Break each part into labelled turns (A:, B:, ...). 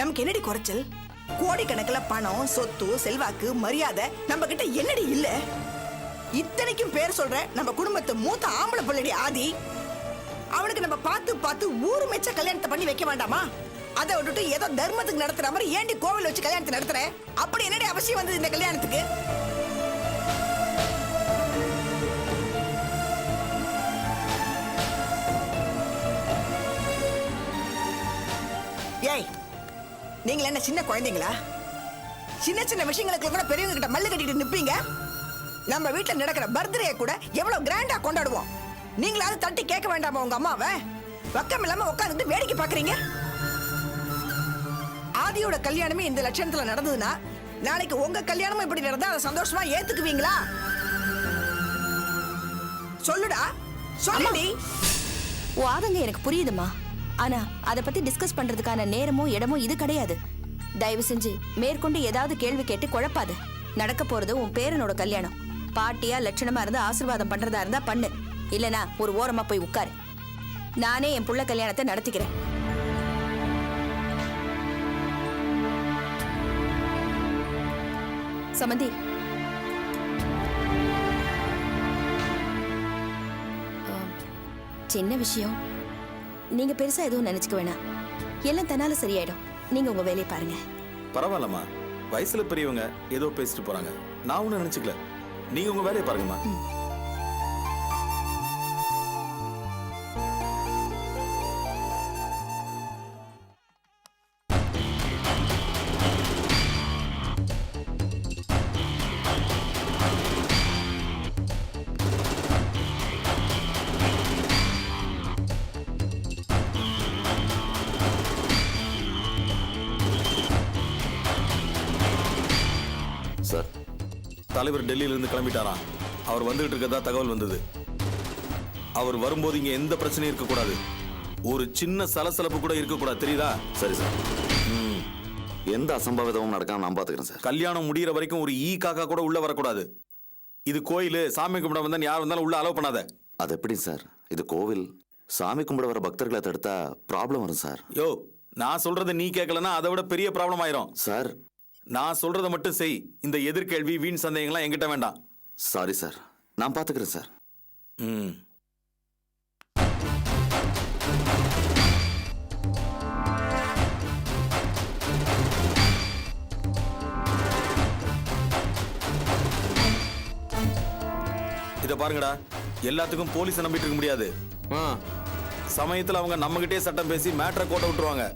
A: நமக்கு என்னடி குறைச்சல்? கோடிக்கணக்கில் பணம், சொத்து, செல்வாக்கு, மரியாதை நம்ம கிட்ட என்னடி இல்ல? இத்தனைக்கும் பேர் சொல்ற நம்ம குடும்பத்து மூத்த ஆம்பளை பிள்ளடி ஆதி. அவனுக்கு நம்ம பார்த்து பார்த்து ஊரு மெச்ச கல்யாணத்தை பண்ணி வைக்க வேண்டாமா? அதை விட்டுட்டு ஏதோ தர்மத்துக்கு நடத்துற மாதிரி ஏண்டி கோவில் வச்சு கல்யாணத்தை நடத்துற? அப்படி என்னடி அவசியம் வந்தது இந்த கல்யாணத்துக்கு? ஏய், நீங்க என்ன சின்ன குழந்தைங்களா? சின்ன சின்ன விஷயங்களுக்கு கூட பெரியவங்க கிட்ட மல்லு கட்டிட்டு நிப்பீங்க. நம்ம வீட்டுல நடக்கிற பர்த்டே கூட எவ்வளவு கிராண்டா கொண்டாடுவோம். நீங்களாவது தட்டி கேட்க வேண்டாமா உங்க அம்மாவை? வக்கம் இல்லாம உட்காந்துட்டு வேடிக்கை பாக்குறீங்க. ஆதியோட கல்யாணமே இந்த லட்சணத்துல நடந்ததுன்னா நாளைக்கு உங்க கல்யாணமும் இப்படி நடந்தா அதை சந்தோஷமா ஏத்துக்குவீங்களா? சொல்லுடா, சொல்லுடி.
B: ஆதங்க எனக்கு புரியுதுமா. ஆனா அத பத்தி டிஸ்கஸ் பண்றதுக்கான நேரமும் இடமும் இது கிடையாது. தயவு செஞ்சு மேற்கொண்டு ஏதாவது கேள்வி கேட்டு குழப்பாத. நடக்க போறது உன் பேரனோட கல்யாணம். பாட்டியா லட்சணமா இருந்து ஆசீர்வாதம் பண்றதா இருந்தா பண்ணு, இல்லனா ஒரு ஓரமா போய் உட்காரு. நானே என் புள்ள கல்யாணத்தை நடத்திக்கிறேன். சமந்தி, சின்ன விஷயம், நீங்க பெருசா எதுவும் நினைச்சுக்க வேணாம். எல்லாம் தன்னால சரியாயிடும். நீங்க உங்க வேலையை பாருங்க.
C: பரவாயில்லம்மா, வயசுல பெரியவங்க ஏதோ பேசிட்டு போறாங்க. நான் ஒன்னும் நினைச்சுக்கல. நீங்க உங்க வேலையை பாருங்கம்மா.
D: சார்,
C: தலைவர் டெல்லியில இருந்து கிளம்பிட்டாராம். அவர் வந்துகிட்டு இருக்கதா தகவல் வந்தது. அவர் வரும்போது இங்க எந்த பிரச்சனையும் இருக்கக்கூடாது. ஒரு சின்ன சலசலப்பு கூட இருக்கக்கூடாது, தெரியுதா?
D: சரி சார். எந்த அசம்பாவிதமும் நடக்காம நான் பாத்துக்கிறேன் சார்.
C: கல்யாணம் முடிகிற வரைக்கும் ஒரு ஈ காக்கா கூட உள்ள வரக்கூடாது. இது கோயில், சாமி கும்பிட வந்தா யார் வந்தாலும் உள்ள அலோவ் பண்ணாத.
D: அது எப்படி சார்? இது கோவில். சாமி கும்பிட வர பக்தர்களை தடுத்தா ப்ராப்ளம் வரும் சார்.
C: யோ, நான் சொல்றதை நீ கேட்கலன்னா அதை விட பெரிய ப்ராப்ளம் ஆயிரும்
D: சார்.
C: நான் சொல்றதை மட்டும் செய். இந்த எதிர்கேள்வி, வீண் சந்தேகங்கள்லாம் என்கிட்ட வேண்டாம்.
D: சாரி சார், நான் பாத்துக்கிறேன் சார்.
C: இத பாருங்கடா, எல்லாத்துக்கும் போலீஸை நம்பிட்டு இருக்க முடியாது. சமயத்துல அவங்க நம்மகிட்டே சட்டம் பேசி மேட்டரை கோட்டை விட்டுருவாங்க.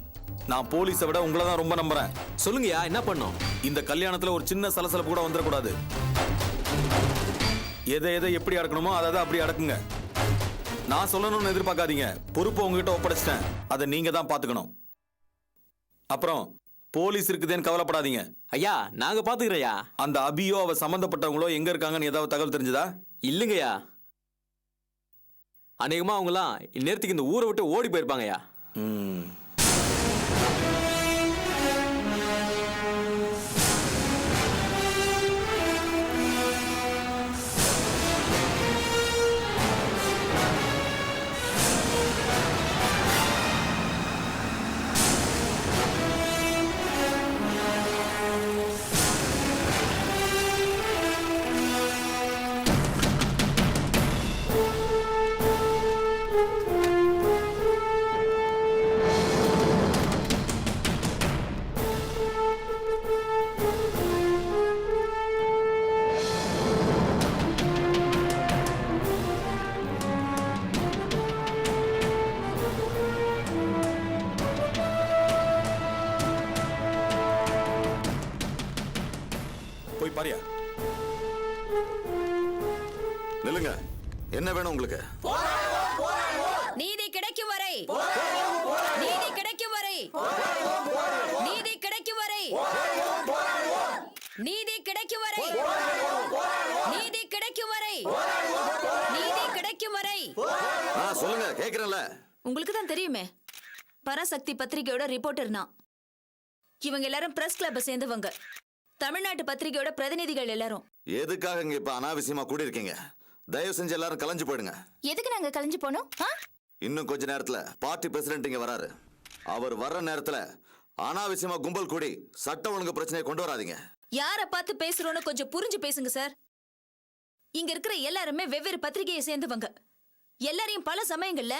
C: நான் போலீஸை விட உங்களை தான் ரொம்ப நம்புறேன்.
E: சொல்லுங்கயா, என்ன பண்ணோம்?
C: இந்த கல்யாணத்துல ஒரு சின்ன சலசலப்பு கூட வந்துடக்கூடாது. எதை எதை எப்படி அடக்கணுமோ அதை அப்படி அடக்குங்க. நான் சொல்லணும்னு எதிர்பார்க்காதீங்க. பொறுப்பை உங்ககிட்ட ஒப்படைச்சிட்டேன். அதை நீங்க தான் பாத்துக்கணும். அப்புறம் போலீஸ் இருக்குதேன்னு கவலைப்படாதீங்க.
E: ஐயா, நாங்க பாத்துக்கிறோயா.
C: அந்த அபியோ அவ சம்பந்தப்பட்டவங்களோ எங்க இருக்காங்கன்னு ஏதாவது தகவல் தெரிஞ்சதா?
E: இல்லைங்கய்யா. அநேகமா அவங்கலாம் இந்நேரத்துக்கு இந்த ஊரை விட்டு ஓடி போயிருப்பாங்கய்யா.
C: போய் பாரியா.
D: நில்லுங்க, என்ன வேணும் உங்களுக்கு?
B: நீதி கிடைக்கும் வரை, நீதி கிடைக்கும் வரை, நீதி கிடைக்கும் வரை, நீதி கிடைக்கும் வரை, நீதி கிடைக்கும் வரை, நீதி கிடைக்கும் வரை.
D: சொல்லுங்க, கேக்குறேன்ல.
B: உங்களுக்கு தான் தெரியுமே, பராசக்தி பத்திரிகையோட ரிப்போர்ட்டர் நான். இவங்க எல்லாரும் பிரஸ் கிளப்பை சேர்ந்தவங்க. தமிழ்நாட்டு பத்திரிகையோட பிரதிநிதிகள் எல்லாரும்.
D: எதுக்காக இங்க இப்ப அனாவசியமா கூடி இருக்கீங்க? தயவு செஞ்சு எல்லாரும் கலைஞ்சு போயிடுங்க.
B: எதுக்கு நாங்க கலைஞ்சு போனோம்?
D: இன்னும் கொஞ்ச நேரத்துல பார்ட்டி பிரசிடென்ட் இங்க வராரு. அவர் வர்ற நேரத்துல அனாவசியமா கும்பல் கூடி சட்ட ஒழுங்கு பிரச்சனையை கொண்டு வராதீங்க.
F: யார பார்த்து பேசுறோன்னு கொஞ்சம் புரிஞ்சு பேசுங்க சார். இங்க இருக்கிற எல்லாருமே வெவ்வேறு பத்திரிகையை சேர்ந்தவங்க. எல்லாரையும் பல சமயங்கள்ல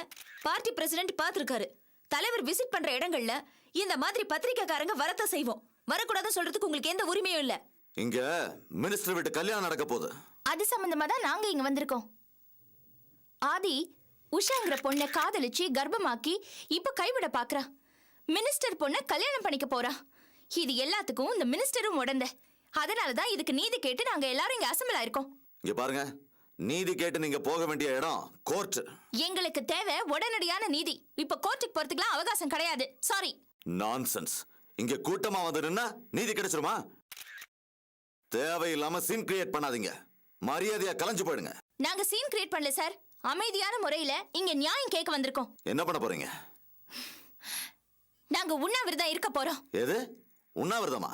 F: பார்ட்டி பிரசிடென்ட் பார்த்திருக்காரு. தலைவர் விசிட் பண்ற இடங்கள்ல இந்த மாதிரி பத்திரிகைக்காரங்க வரத்த செய்வோம். வரக்கூடாதுன்னு சொல்றதுக்கு உங்களுக்கு எந்த உரிமையும் இல்ல.
D: இங்க மினிஸ்டர் வீட்டு கல்யாணம் நடக்க போகுது.
B: அது சம்பந்தமா தான் நாங்க இங்க வந்திருக்கோம். ஆதி உஷாங்கிற பொண்ணை காதலிச்சு கர்ப்பமாக்கி இப்ப கைவிட பாக்குறா. மினிஸ்டர் பொண்ணை கல்யாணம் பண்ணிக்க போறா. இது எல்லாத்துக்கும் இந்த மினிஸ்டரும் உடந்த. அதனாலதான் இதுக்கு நீதி கேட்டு நாங்க எல்லாரும் இங்க அசம்பிள் ஆயிருக்கோம்.
D: இங்க பாருங்க, நீதி கேட்டு நீங்க போக வேண்டிய இடம் கோர்ட்.
B: எங்களுக்கு தேவை உடனடியான நீதி. இப்ப கோர்ட்டுக்கு போறதுக்குலாம் அவகாசம் கிடையாது. சாரி.
D: நான்சென்ஸ். இங்க கூட்டமா வந்து நின்னா நீதி கிடைச்சிருமா? தேவையில்லாம சீன் கிரியேட் பண்ணாதீங்க. மரியாதையா கலைஞ்சு போயிடுங்க.
B: நாங்க சீன் கிரியேட் பண்ணல சார். அமைதியான முறையில இங்க நியாயம் கேட்க வந்திருக்கோம்.
D: என்ன பண்ண போறீங்க?
B: நாங்க உண்ணாவிரதம் இருக்க போறோம்.
D: எது உண்ணாவிரதமா?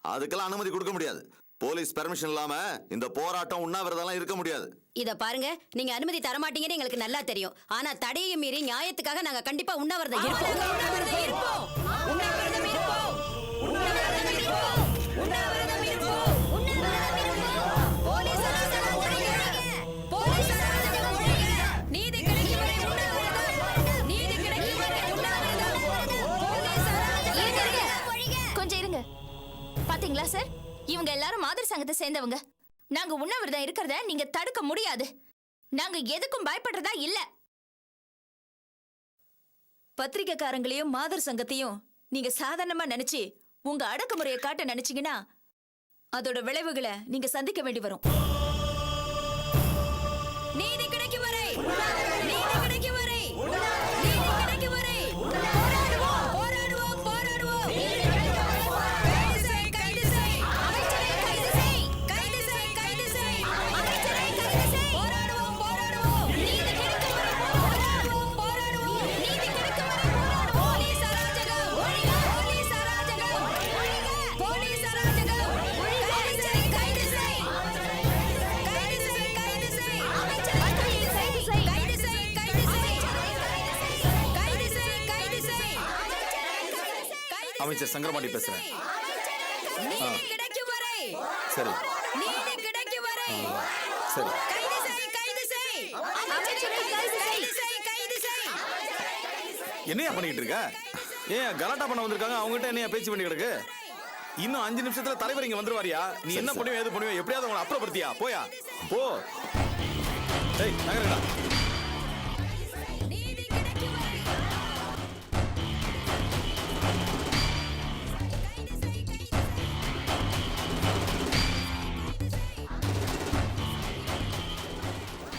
D: அதுக்கெல்லாம் அனுமதி கொடுக்க முடியாது. போலீஸ் பெர்மிஷன் இல்லாம இந்த போராட்டம் உண்ணாவிரதம் இருக்க முடியாது.
F: இத பாருங்க, நீங்க அனுமதி தர மாட்டீங்கன்னு எங்களுக்கு நல்லா தெரியும். ஆனா தடையை மீறி நியாயத்துக்காக நாங்க கண்டிப்பா உண்ணாவிரதம் இருப்போம்.
B: கொஞ்சம் இருங்க. பாத்தீங்களா சார், இவங்க எல்லாரும் மாதர் சங்கத்தை சேர்ந்தவங்க. நாங்க உண்ணாவிரதம் இருக்கிறத நீங்க தடுக்க முடியாது. நாங்க எதுக்கும் பயப்படுறதா இல்ல.
F: பத்திரிகைக்காரங்களையும் மாதர் சங்கத்தையும் நீங்க சாதாரணமா நினைச்சு உங்க அடக்குமுறையை காட்ட நினைச்சீங்கன்னா அதோட விளைவுகளை நீங்க சந்திக்க வேண்டி வரும். நீதி கிடைக்கும் வரை, நீதி கிடைக்கும் வரை, நீதி கிடைக்கும் வரை போராடுவோம், போராடுவோம், போராடுவோம். கைது செய், கைது செய், அமைச்சரை கைது செய், கைது செய், கைது செய், அமைச்சரை கைது செய். போராடுவோம், போராடுவோம். நீதி கிடைக்கும் வரை போராடுவோம், போராடுவோம். நீதி கிடைக்கும் வரை போராடுவோம். போலீஸ் அராஜகம் ஒழிக, போலீஸ் அராஜகம் ஒழிக, போலீஸ் அராஜகம் ஒழிக. அமைச்சரை கைது செய், கைது செய், கைது செய், அமைச்சரை கைது செய், கைது செய், கைது செய், கைது செய், கைது செய்.
C: அமைச்சர் சங்கரபாண்டி பேசுறேன்.
F: நீதி கிடைக்கும் வரை,
C: சரி
F: நீதி கிடைக்கும் வரை
C: சரி.
F: கைது செய், கைது செய், அமைச்சரை கைது செய், கைது செய்.
C: என்னையா பண்ணிட்டு இருக்க? ஏன் கலாட்டா பண்ண வந்திருக்காங்க? அவங்ககிட்ட என்னையா பேச்சு பண்ணி கிடக்கு? இன்னும் 5 நிமிஷத்துல தலைவர் இங்க வந்துருவாரியா? நீ என்ன பண்ணுவ, ஏது பண்ணுவ, எப்படியாவது உங்களை அப்புறப்படுத்தியா? போயா போ. ஏய் நகரடா.
F: நீதி கிடைக்கும் வரை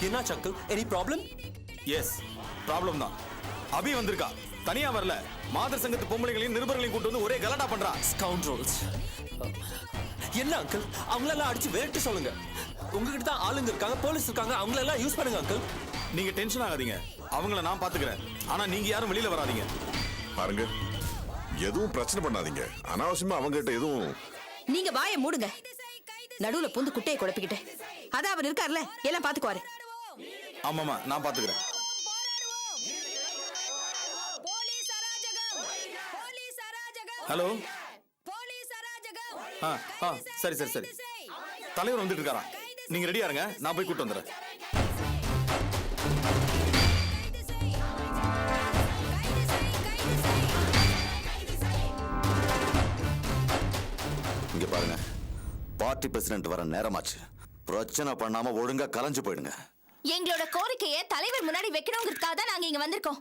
G: என்னாச்சு uncle? Any problem?
C: Yes, problem தான். அபி வந்திருக்கா, தனியா வரல. மாதர் சங்கத்து பொம்பளைகளையும் நிருபர்களையும் கூட்டு வந்து ஒரே கலாட்டா பண்றா.
G: ஸ்கவுண்ட்ரோல்ஸ். என்ன அங்கிள், அவங்களெல்லாம் அடிச்சு விரட்டி சொல்லுங்க. உங்ககிட்ட தான் ஆளுங்க இருக்காங்க, போலீஸ் இருக்காங்க, அவங்களெல்லாம் யூஸ் பண்ணுங்க அங்கிள்.
C: நீங்க டென்ஷன் ஆகாதீங்க, அவங்கள நான் பாத்துக்கிறேன். ஆனா நீங்க யாரும் வெளியில வராதீங்க.
H: பாருங்க, எதுவும் பிரச்சனை பண்ணாதீங்க. அனாவசியமா அவங்க கிட்ட எதுவும்.
A: நீங்க வாயை மூடுங்க. நடுவுல பூந்து குட்டையை குழப்பிக்கிட்டு. அதான் அவர் இருக்கார்ல, எல்லாம் பாத்துக்குவாரு.
C: ஆமாமா, நான் பாத்துக்கிறேன்.
F: போலீஸ் அராஜகம், போலீஸ் அராஜகம்,
C: ஹலோ.
F: போலீஸ் அராஜகம்.
C: சரி சரி சரி. தலைவர் வந்துட்டு இருக்காரா? நீங்க ரெடியா இருங்க, நான் போய் கூட்டு வந்துடுறேன்.
D: இங்க பாருங்க, பார்ட்டி பிரசிடென்ட் வர நேரமாச்சு. பிரச்சனை பண்ணாம ஒழுங்கா கலைஞ்சு போயிடுங்க.
B: எங்களோட கோரிக்கையை தலைவர் முன்னாடி வைக்கணுங்கிறதுக்காக தான் நாங்க இங்க வந்திருக்கோம்.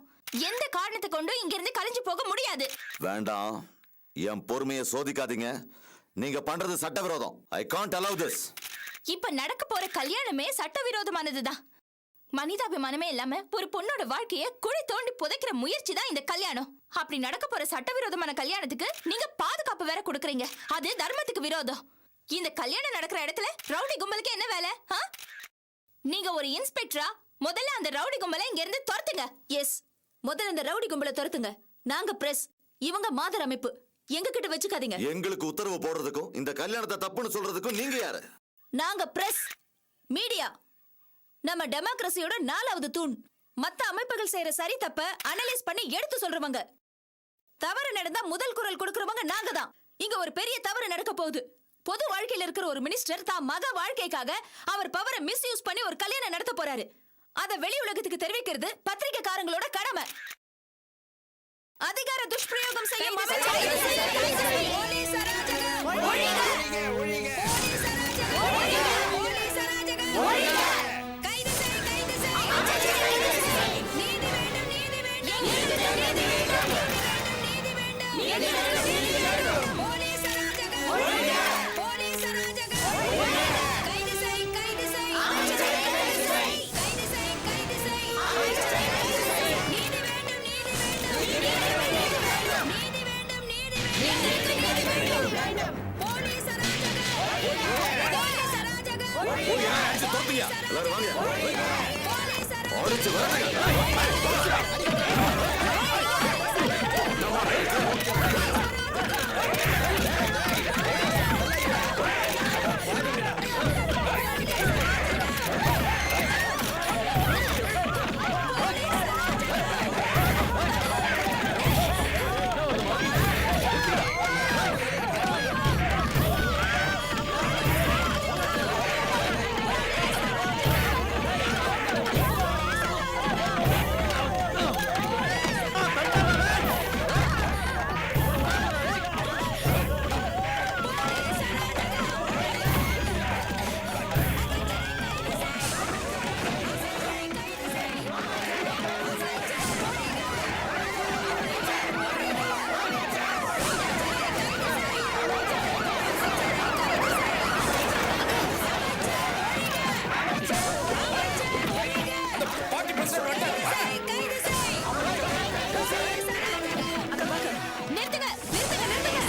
B: எந்த காரணத்தை கொண்டும் இங்க இருந்து கலைஞ்சு போக முடியாது.
D: வேண்டாம், என் பொறுமையை சோதிக்காதீங்க. நீங்க பண்றது சட்டவிரோதம். I can't allow this.
B: இப்ப நடக்க போற கல்யாணமே சட்டவிரோதமானதுதான். மனிதாபிமானமே இல்லாம ஒரு பொண்ணோட வாழ்க்கைய குழி தோண்டி புதைக்கிற முயற்சி தான் இந்த கல்யாணம். அப்படி நடக்க போற சட்டவிரோதமான கல்யாணத்துக்கு நீங்க பாதுகாப்பு வேற கொடுக்கறீங்க. அது தர்மத்துக்கு விரோதம். இந்த கல்யாணம் நடக்கிற இடத்துல ரவுடி கும்பலுக்கு என்ன வேலை? நீங்க ஒரு இன்ஸ்பெக்டரா? முதல்ல அந்த ரவுடி கும்பலை இங்க இருந்து துரத்துங்க.
F: எஸ், முதல்ல இந்த ரவுடி கும்பலை துரத்துங்க. நாங்க பிரஸ், இவங்க மாதர் அமைப்பு. எங்க கிட்ட வச்சுக்காதீங்க.
D: எங்களுக்கு உத்தரவு போடுறதுக்கும் இந்த கல்யாணத்தை தப்புன்னு சொல்றதுக்கும் நீங்க யாரு?
F: நாங்க பிரஸ், மீடியா. நம்ம டெமோக்ரஸியோட 4வது தூண். மத்த அமைப்புகள் செய்யற சரி தப்ப அனலைஸ் பண்ணி எடுத்து சொல்றவங்க. தவறு நடந்தா முதல் குரல் கொடுக்கறவங்க நாங்க தான். இங்க ஒரு பெரிய தவறு நடக்க போகுது. பொது வாழ்க்கையில இருக்கிற ஒரு மினிஸ்டர் தான் மக வாழ்க்கைக்காக அவர் பவரை மிஸ்யூஸ் பண்ணி ஒரு கல்யாணம் நடத்த போறாரு. அத வெளி உலகத்துக்கு தெரிவிக்கிறது பத்திரிகைக்காரங்களோட கடமை. அதிகார துஷ்பிரயோகம் செய்யும் அமைச்சரை போலீஸ் அராஜகம் ஒழிக! போலீஸ் அராஜகம் ஒழிக! போலீஸ் அராஜகம் ஒழிக! கைது செய், கைது செய்! நீதி வேண்டும், நீதி வேண்டும்! நீதி வேண்டும், நீதி வேண்டும்! நீதி வேண்டும்! போலீஸ் அராஜகம் ஒழிக! போலீஸ் அராஜகம் ஒழிக! கைது செய், கைது செய்! கைது செய், கைது செய்! நீதி வேண்டும், நீதி வேண்டும்! நீதி வேண்டும், நீதி வேண்டும்! போலீஸ் அராஜகம் போலீஸ் அராஜகம்
D: எல்லாரும் வாங்க.
F: போலீஸ் அராஜகம்
D: அடிச்சு விரட்டுங்க. கைது செய்! நிறுத்துங்க, நிறுத்துங்க, நிறுத்துங்க!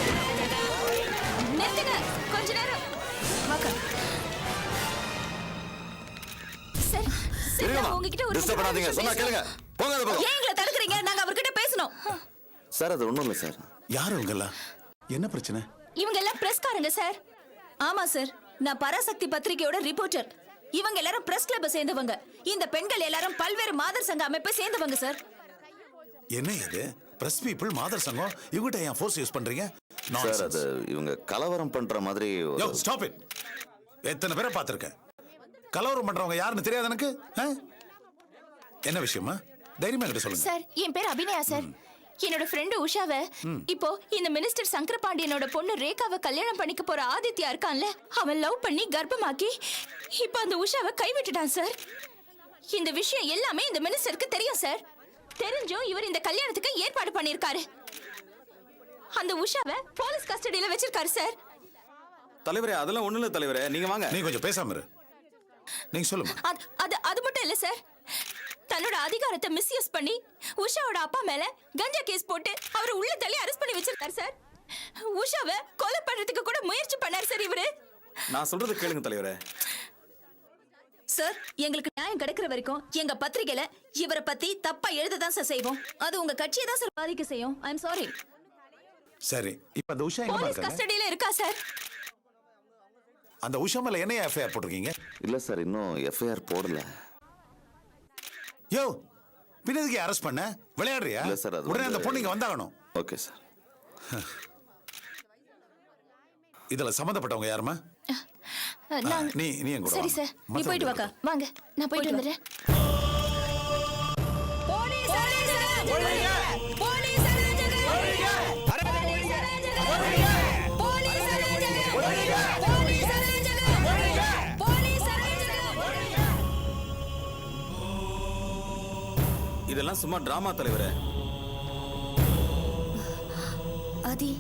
D: நிறுத்துங்க, கொஞ்ச நேரம். வாக்கா. சார், சார், நான் உங்ககிட்ட ஒரு டிஸ்டர்ப் பண்ணாதீங்க. சொன்னா கேளுங்க. போங்க அந்த பக்கம்.
F: ஏன் எங்களை தடுக்கிறீங்க? நாங்க அவர்கிட்ட பேசணும்.
D: சார் அது ஒண்ணும் இல்ல சார்.
I: யாரு இவங்கெல்லாம்? என்ன பிரச்சனை?
F: இவங்க எல்லாம் பிரஸ்காரங்க சார். ஆமா சார், நான் பராசக்தி பத்திரிகையோட ரிப்போர்ட்டர். இவங்க எல்லாரும் பிரஸ் கிளப் சேர்ந்தவங்க. இந்த பெண்கள் எல்லாரும் பல்வேறு மாதர் சங்க அமைப்பை சேர்ந்தவங்க சார்.
I: என்ன இது? பிரஸ் பீப்புள், மாதர் சங்கம், இவங்கிட்ட ஏன் ஃபோர்ஸ் யூஸ் பண்றீங்க?
D: சார் அது இவங்க கலவரம் பண்ற மாதிரி ஒரு-
I: யோ ஸ்டாப் இட். எத்தனை பேரை பார்த்திருக்கேன். கலவரம் பண்றவங்க யாருன்னு தெரியாது எனக்கு. ஆ? என்ன விஷயமா? தைரியமா கிட்ட சொல்லுங்க.
F: சார், என் பேர் அபிநயா சார். என்னோட ஃப்ரெண்டு உஷாவை இப்போ இந்த மினிஸ்டர் சங்கர பாண்டியனோட பொண்ணு ரேகாவை கல்யாணம் பண்ணிக்க போற ஆதித்யா இருக்கான்ல, அவன் லவ் பண்ணி கர்ப்பமாக்கி இப்போ அந்த உஷாவை கைவிட்டுட்டான் சார். இந்த விஷயம் எல்லாமே இந்த மினிஸ்டருக்கு தெரியும் சார். தெரிஞ்சும் இவர் இந்த கல்யாணத்துக்கு ஏற்பாடு பண்ணிருக்காரு. அந்த உஷாவை போலீஸ் கஸ்டடியில வச்சிருக்காரு சார்.
C: தலைவரே அதெல்லாம் ஒண்ணு இல்ல தலைவரே, நீங்க வாங்க.
I: நீ கொஞ்சம் பேசாம இரு. நீங்க சொல்லுங்க.
F: அது மட்டும் இல்ல சார், தன்னோட அதிகாரத்தை மிஸ்யூஸ் பண்ணி உஷாவோட அப்பா மேல கஞ்சா கேஸ் போட்டு அவரை உள்ள தள்ளி அரெஸ்ட் பண்ணி வச்சிருக்காரு சார். உஷாவை கொலை பண்றதுக்கு கூட முயற்சி பண்ணார் சார் இவரு.
C: நான் சொல்றது கேளுங்க தலைவரே.
F: சார், எங்களுக்கு நியாயம் கிடைக்கிற வரைக்கும் எங்க பத்திரிகையில இவரை பத்தி தப்பா எழுததான் சார் செய்வோம். அது உங்க கட்சியை தான் சார் பாதிக்க செய்யும். I am sorry.
I: சரி, இப்ப அந்த உஷா எங்க
F: போலீஸ்
I: இருக்காங்க?
F: கஸ்டடியில இருக்கா சார்.
I: அந்த உஷா மேல என்ன எஃப்ஐஆர் போட்டிருக்கீங்க?
D: இல்ல சார் இன்னும் எஃப்ஐஆர் போடல.
I: யோ, பின்னதுக்கு அரெஸ்ட் பண்ண விளையாடுறியா?
D: இல்ல சார், அது
I: உடனே அந்த
D: வந்து-
I: பொண்ணு இங்க வந்தாகணும்.
D: Okay sir.
I: இதுல சம்பந்தப்பட்டவங்க யாருமா? நீ என் கூட
F: சரி
I: வா.
F: சார், நீ
I: மத்தவங்க
F: போயிட்டு வாக்கா. வாங்க, நான் போயிட்டு வந்துடுறேன். போலீஸ் அராஜகம் ஒழிக! போலீஸ் அராஜகம் ஒழிக! போலீஸ் அராஜகம் ஒழிக! போலீஸ் அராஜகம் ஒழிக! போலீஸ் அராஜகம் ஒழிக! போலீஸ் அராஜகம் ஒழிக!
C: இதெல்லாம் சும்மா டிராமா தலைவரே.
B: ஆதி